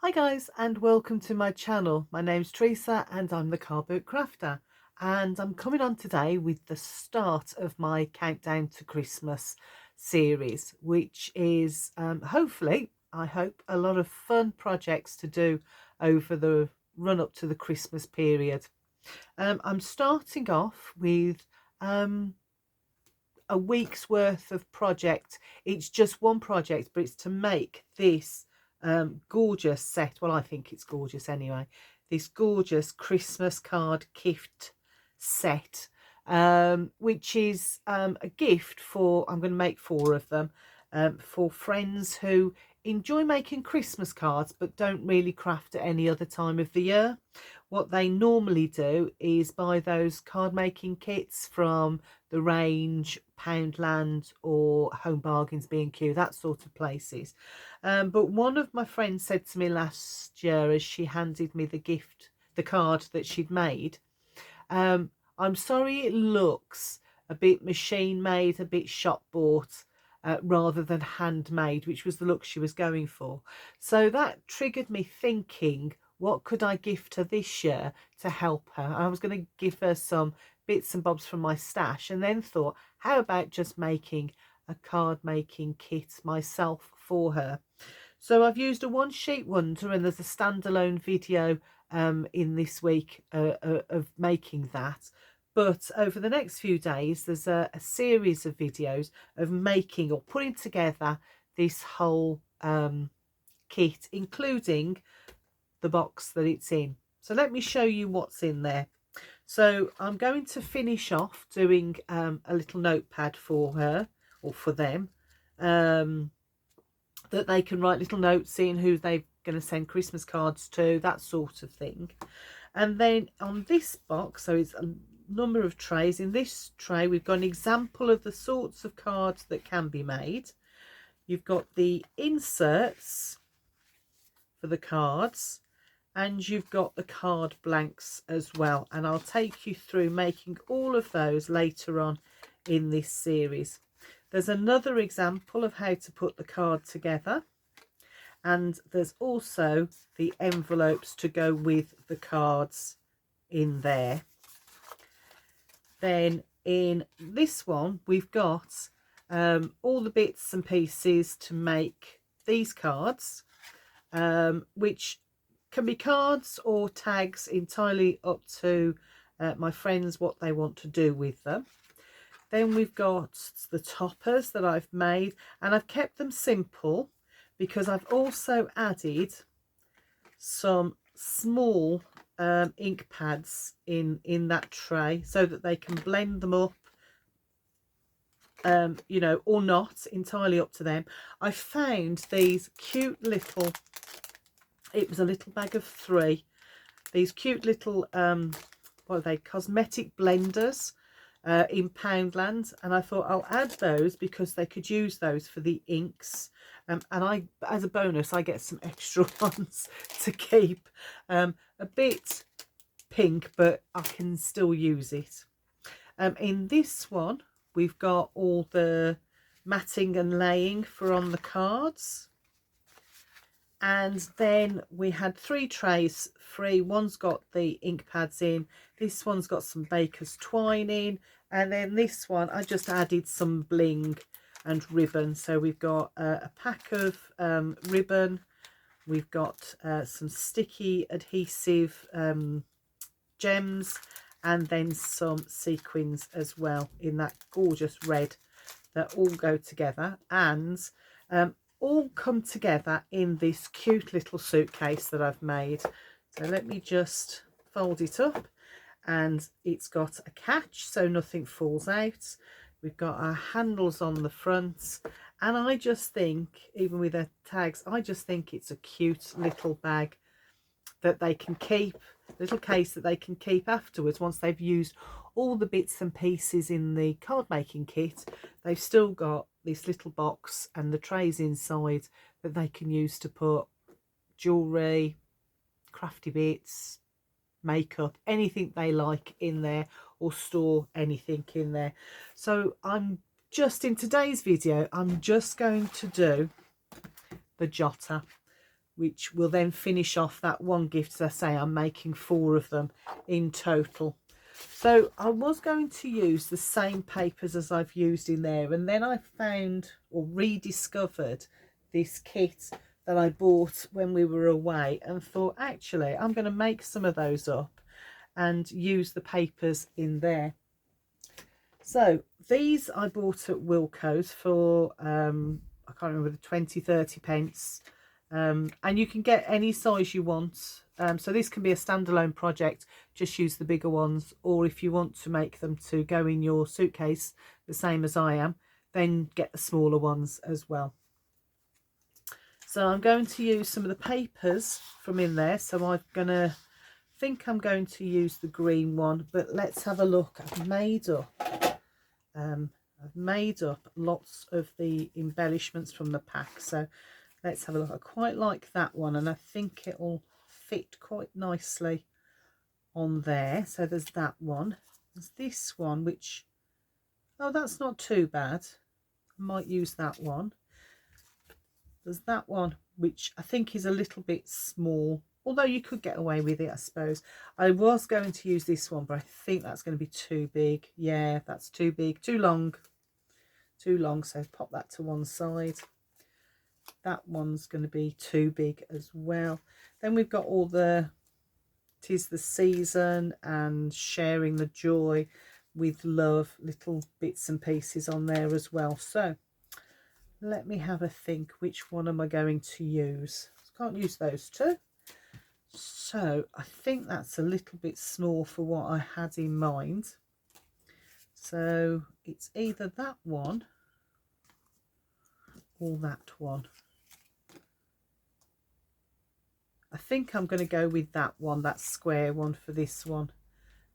Hi guys, and welcome to my channel. My name's Teresa and I'm the Cardboard Crafter, and I'm coming on today with the start of my Countdown to Christmas series, which is hopefully, I hope, a lot of fun projects to do over the run up to the Christmas period. I'm starting off with a week's worth of project. It's just one project, but it's to make this gorgeous set. Well, I think it's gorgeous anyway. This gorgeous Christmas card gift set, which is a gift for, I'm going to make 4 of them, for friends who enjoy making Christmas cards but don't really craft at any other time of the year. What they normally do is buy those card making kits from the Range, Poundland, or Home Bargains, B&Q, that sort of places. But one of my friends said to me last year as she handed me the card that she'd made, I'm sorry it looks a bit machine made, a bit shop bought, rather than handmade, which was the look she was going for. So that triggered me thinking, what could I gift her this year to help her? I was going to give her some bits and bobs from my stash, and then thought, how about just making a card making kit myself for her? So I've used a one sheet wonder, and there's a standalone video in this week of making that. But over the next few days, there's a series of videos of making or putting together this whole kit, including the box that it's in. So let me show you what's in there. So I'm going to finish off doing a little notepad for her, or for them, that they can write little notes in, who they're going to send Christmas cards to, that sort of thing. And then on this box, so it's a number of trays. In this tray, we've got an example of the sorts of cards that can be made. You've got the inserts for the cards, and you've got the card blanks as well. And I'll take you through making all of those later on in this series. There's another example of how to put the card together, and there's also the envelopes to go with the cards in there. Then in this one, we've got all the bits and pieces to make these cards, which can be cards or tags, entirely up to my friends what they want to do with them. Then we've got the toppers that I've made, and I've kept them simple because I've also added some small ink pads in that tray so that they can blend them up, you know, or not, entirely up to them. I found these cute little, it was a little bag of 3, these cute little what are they, cosmetic blenders in Poundland, and I thought I'll add those because they could use those for the inks, and I, as a bonus, I get some extra ones to keep. A bit pink, but I can still use it. In this one, we've got all the matting and laying for on the cards. And then we had 3 trays free. One's got the ink pads in, this one's got some baker's twine in, and then this one I just added some bling and ribbon. So we've got a pack of ribbon, we've got some sticky adhesive gems, and then some sequins as well in that gorgeous red that all go together, and all come together in this cute little suitcase that I've made. So let me just fold it up, and it's got a catch so nothing falls out. We've got our handles on the front, and I just think, even with the tags, I just think it's a cute little bag that they can keep, little case that they can keep afterwards. Once they've used all the bits and pieces in the card making kit, they've still got this little box and the trays inside that they can use to put jewellery, crafty bits, makeup, anything they like in there, or store anything in there. So I'm just, in today's video, I'm just going to do the jotter. which will then finish off that one gift. As I say, I'm making 4 of them in total. So I was going to use the same papers as I've used in there, and then I found or rediscovered this kit that I bought when we were away and thought, actually, I'm going to make some of those up and use the papers in there. So these I bought at Wilko's for I can't remember, the 20-30 pence, and you can get any size you want. So this can be a standalone project, just use the bigger ones, or if you want to make them to go in your suitcase the same as I am, then get the smaller ones as well. So I'm going to use some of the papers from in there. So I'm going to use the green one, but let's have a look. I've made up lots of the embellishments from the pack, so let's have a look. I quite like that one, and I think it'll fit quite nicely on there. So there's that one. There's this one, which, oh, that's not too bad. I might use that one. There's that one, which I think is a little bit small, although you could get away with it, I suppose. I was going to use this one, but I think that's going to be too big. Yeah, that's too big, too long, so pop that to one side. That one's going to be too big as well. Then we've got all the "'Tis the Season" and "Sharing the Joy with Love" little bits and pieces on there as well. So let me have a think, which one am I going to use? Can't use those two. So I think that's a little bit small for what I had in mind. So it's either that one or that one. I think I'm going to go with that one, that square one, for this one.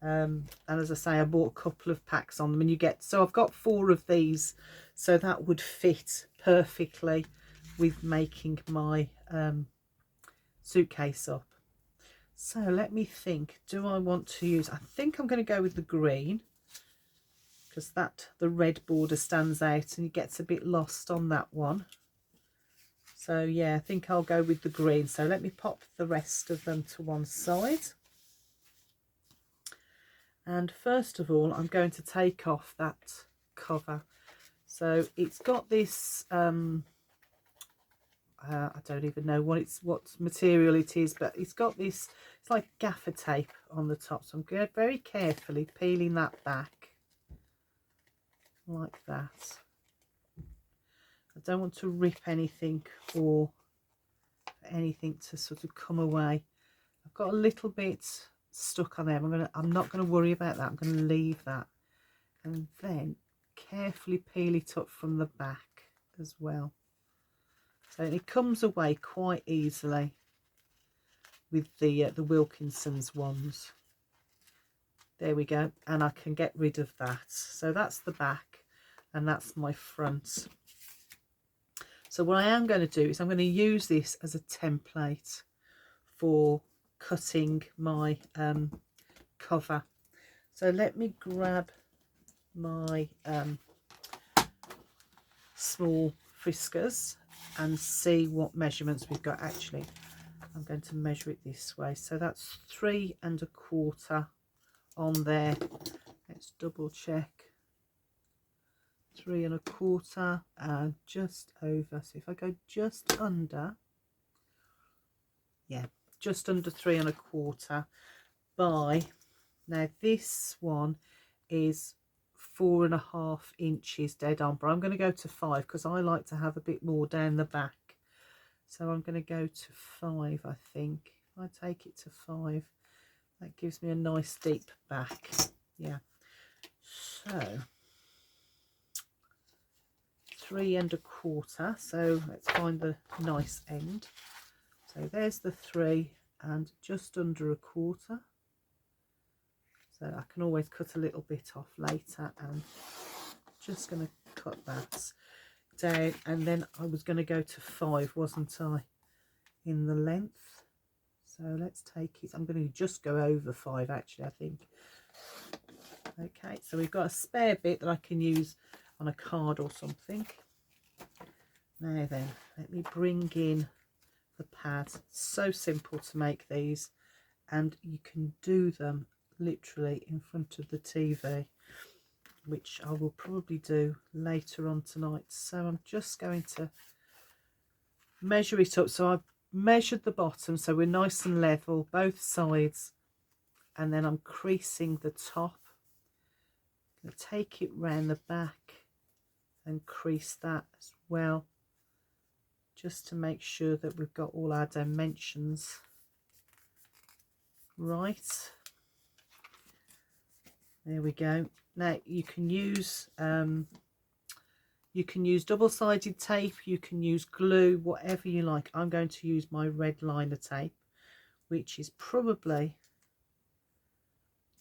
And as I say, I bought a couple of packs on them, and you get, so I've got 4 of these, so that would fit perfectly with making my suitcase up. So let me think, do I want to use, I think I'm going to go with the green, because the red border stands out and it gets a bit lost on that one. So yeah, I think I'll go with the green. So let me pop the rest of them to one side. And first of all, I'm going to take off that cover. So it's got this, I don't even know what material it is, but it's got this, it's like gaffer tape on the top. So I'm going very carefully peeling that back like that. I don't want to rip anything or anything to sort of come away. I've got a little bit stuck on there. I'm not going to worry about that. I'm going to leave that, and then carefully peel it up from the back as well. So it comes away quite easily with the Wilkinson's ones. There we go, and I can get rid of that. So that's the back, and that's my front. So what I am going to do is I'm going to use this as a template for cutting my cover. So let me grab my small Fiskars and see what measurements we've got. Actually, I'm going to measure it this way. So that's 3 1/4 on there. Let's double check. 3 1/4 and just over. So if I go just under, yeah, just under 3 1/4 by, now this one is 4 1/2 inches dead on, but I'm going to go to 5 because I like to have a bit more down the back. So I'm going to go to 5, I think. If I take it to 5, that gives me a nice deep back. Yeah. So 3 1/4. So let's find the nice end. So there's the 3 and just under 1/4. So I can always cut a little bit off later, and just going to cut that down. And then I was going to go to 5, wasn't I, in the length? So let's take it, I'm going to just go over 5 actually, I think. Okay, so we've got a spare bit that I can use on a card or something. Now then, let me bring in the pad. So simple to make these, and you can do them literally in front of the TV, which I will probably do later on tonight. So I'm just going to measure it up. So I've measured the bottom so we're nice and level both sides, and then I'm creasing the top. I'm going to take it round the back and crease that as well, just to make sure that we've got all our dimensions right. There we go. Now you can use double-sided tape, you can use glue, whatever you like. I'm going to use my red liner tape, which is probably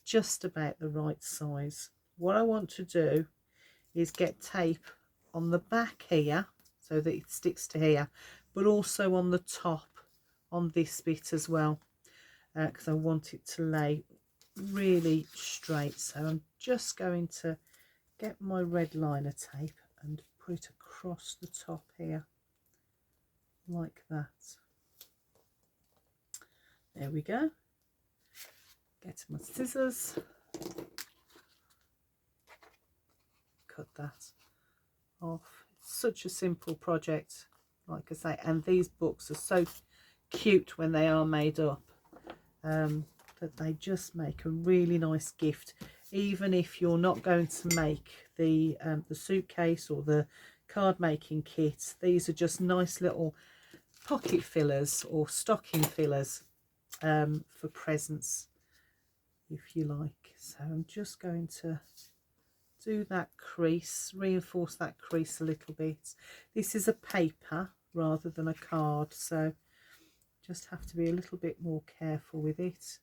just about the right size. What I want to do is get tape on the back here so that it sticks to here, but also on the top on this bit as well, because I want it to lay really straight. So I'm just going to get my red liner tape and put it across the top here like that. There we go. Get my scissors, cut that off. It's such a simple project, like I say, and these books are so cute when they are made up, that they just make a really nice gift. Even if you're not going to make the suitcase or the card making kit, these are just nice little pocket fillers or stocking fillers for presents, if you like. So I'm just going to do that crease, reinforce that crease a little bit. This is a paper rather than a card, so just have to be a little bit more careful with it.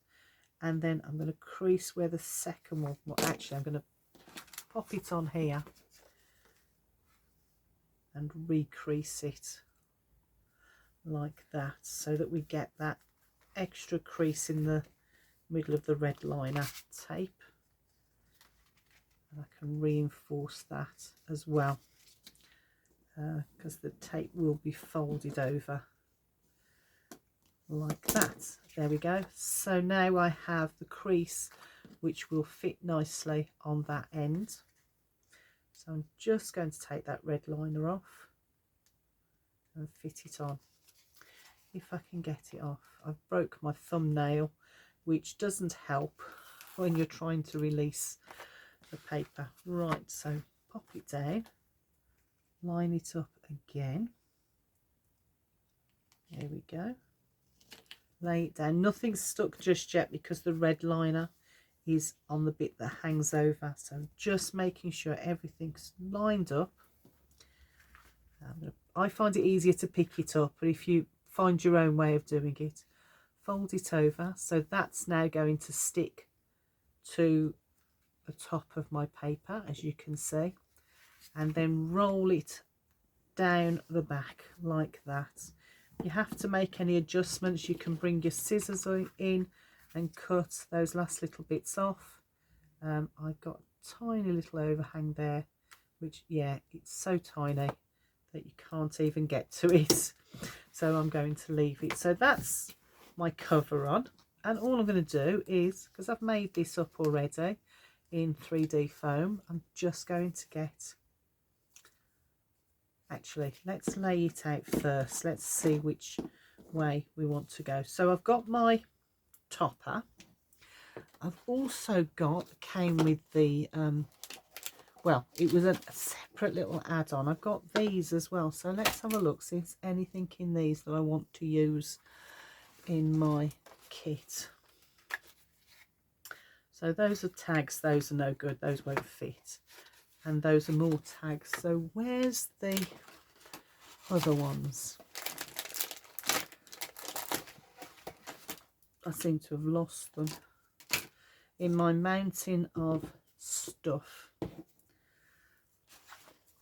And then I'm going to crease where the second one, well, actually I'm going to pop it on here and recrease it like that, so that we get that extra crease in the middle of the red liner tape. And I can reinforce that as well, because the tape will be folded over like that. There we go. So now I have the crease which will fit nicely on that end. So I'm just going to take that red liner off and fit it on, if I can get it off. I've broke my thumbnail, which doesn't help when you're trying to release the paper. Right, so pop it down, line it up again. There we go. Lay it down. Nothing's stuck just yet because the red liner is on the bit that hangs over. So just making sure everything's lined up. I find it easier to pick it up, but if you find your own way of doing it, fold it over. So that's now going to stick to the top of my paper, as you can see, and then roll it down the back like that. You have to make any adjustments, you can bring your scissors in and cut those last little bits off. I've got a tiny little overhang there, which, yeah, it's so tiny that you can't even get to it, so I'm going to leave it. So that's my cover on, and all I'm going to do is, because I've made this up already in 3D foam, I'm just going to get, actually let's lay it out first. Let's see which way we want to go. So I've got my topper. I've also got, came with the well, it was a separate little add-on. I've got these as well, so let's have a look, see if there's anything in these that I want to use in my kit. So those are tags, those are no good, those won't fit, and those are more tags. So where's the other ones? I seem to have lost them in my mountain of stuff.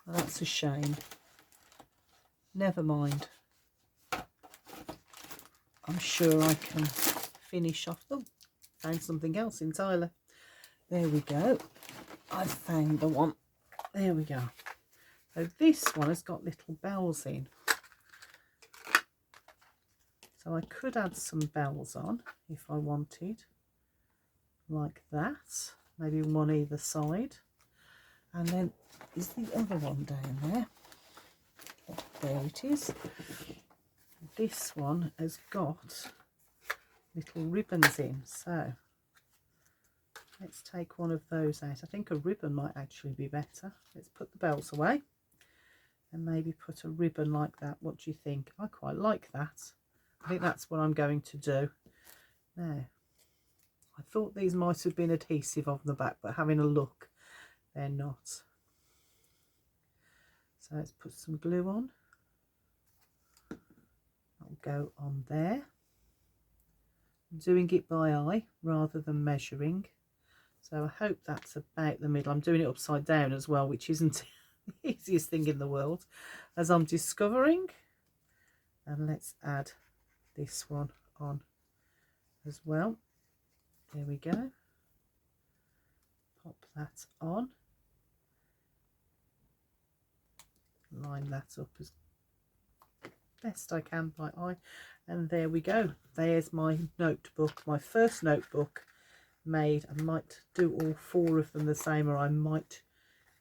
Well, that's a shame. Never mind, I'm sure I can finish off them. Found something else entirely. There we go, I've found the one. There we go. So this one has got little bells in. So I could add some bells on if I wanted, like that, maybe one either side. And then is the other one down there? Oh, there it is. This one has got little ribbons in, so let's take one of those out. I think a ribbon might actually be better. Let's put the bells away and maybe put a ribbon like that. What do you think? I quite like that. I think that's what I'm going to do. Now, I thought these might have been adhesive on the back, but having a look, they're not. So let's put some glue on. That'll go on there. I'm doing it by eye rather than measuring. So I hope that's about the middle. I'm doing it upside down as well, which isn't the easiest thing in the world, as I'm discovering. And let's add this one on as well. There we go. Pop that on. Line that up as best I can by eye. And there we go. There's my notebook, my first notebook made. I might do all 4 of them the same, or I might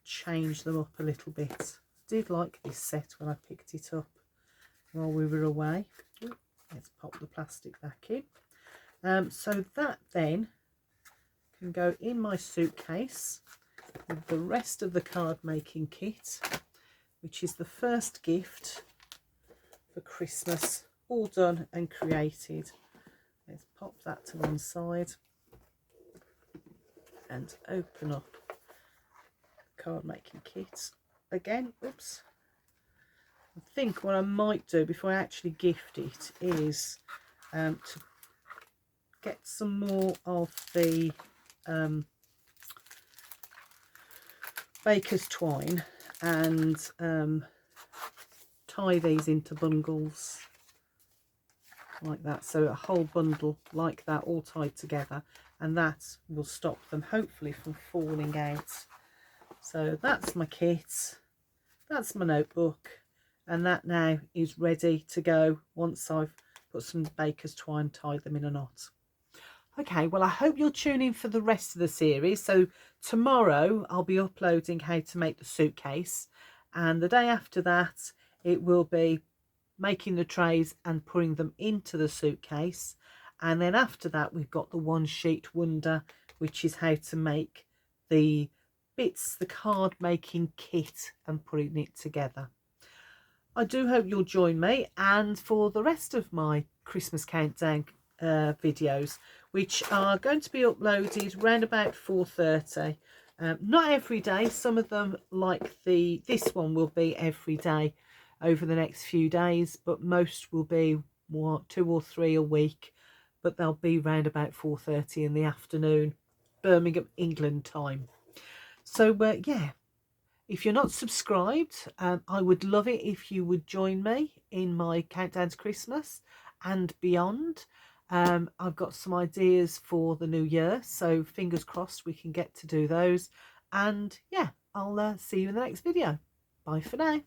change them up a little bit. I did like this set when I picked it up while we were away. Let's pop the plastic back in. So that then can go in my suitcase with the rest of the card making kit, which is the first gift for Christmas, all done and created. Let's pop that to one side and open up the card making kit again. Oops. I think what I might do before I actually gift it is to get some more of the baker's twine and tie these into bundles like that, so a whole bundle like that all tied together, and that will stop them hopefully from falling out. So that's my kit, that's my notebook, and that now is ready to go once I've put some baker's twine, tied them in a knot. Okay, well, I hope you'll tune in for the rest of the series. So tomorrow I'll be uploading how to make the suitcase, and the day after that it will be making the trays and putting them into the suitcase. And then after that we've got the one sheet wonder, which is how to make the bits, the card making kit, and putting it together. I do hope you'll join me, and for the rest of my Christmas countdown videos, which are going to be uploaded around about 4:30. Not every day, some of them like this one will be every day over the next few days, but most will be 2 or 3 a week, but they'll be round about 4:30 in the afternoon, Birmingham, England time. So yeah, if you're not subscribed, I would love it if you would join me in my countdown to Christmas and beyond. I've got some ideas for the new year, so fingers crossed we can get to do those. And yeah, I'll see you in the next video. Bye for now.